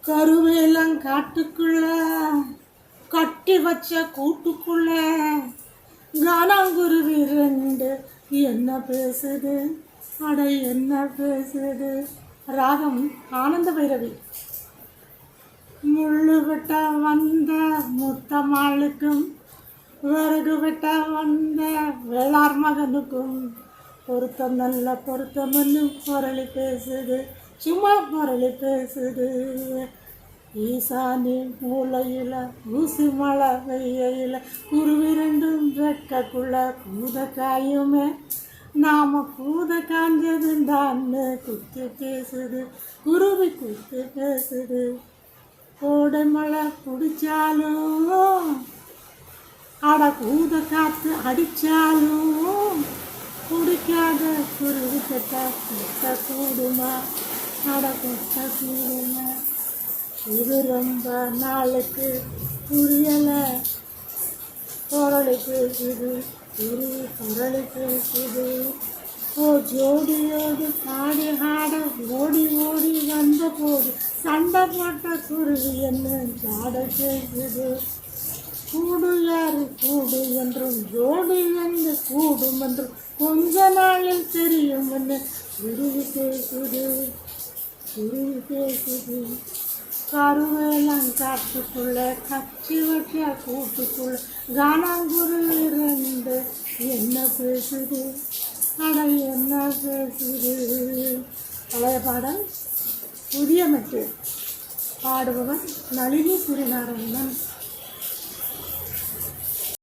கருவேலம் காட்டுக்குள்ள கட்டி வச்ச கூட்டுக்குள்ள கானாங்குருவி ரெண்டு என்ன பேசுது, அடை என்ன பேசுது. ராகம் ஆனந்த பைரவி. முள்ளு வெட்ட வந்த முத்தம்மாளுக்கும் விறகு வெட்ட வந்த வேளார் மகனுக்கும் பொருத்தம் நல்ல பொருத்தம்னு பொருளி பேசுது, சும்மா பொருளி பேசுது. ஈசானி மூளையில் ஊசி மழை வெயில குருவி ரெண்டும் வெட்டக்குள்ள கூத காயுமே, நாம கூத காஞ்சதுந்தான்னு குத்து பேசுது, குருவி குத்து பேசுது. கோடை மழை பிடிச்சாலும் அட கூத காத்து அடித்தாலும் பிடிக்காத குருவி கட்ட கொட்ட கூடுமா, அட கொட்ட கூடுமா. இது ரொம்ப நாளுக்கு புரியலை, பொருளை பேசுது, குருவி பொருளை பேசுது. ஓ ஜோடியோடு பாடி ஆட ஓடி ஓடி வந்த போது சண்டை போட்ட குருவி என்ன பாட பேசுது. கூடு யாரு கூடு என்றும் ஜோடி வந்து கூடும் என்றும் கொஞ்ச நாளில் தெரியும் என்று குருவி பேசுது, குருவி பேசுது. கருவேலம் காட்டுக்குள்ள கச்சி வச்ச கூட்டுக்குள்ள கானாங்குருவி ரெண்டு என்ன பேசுது, அட என்ன பேசுது. பழைய பாடல் புதிய மெட்டு. பாடுபவர் நளினி ஸ்ரீநாராயணன்.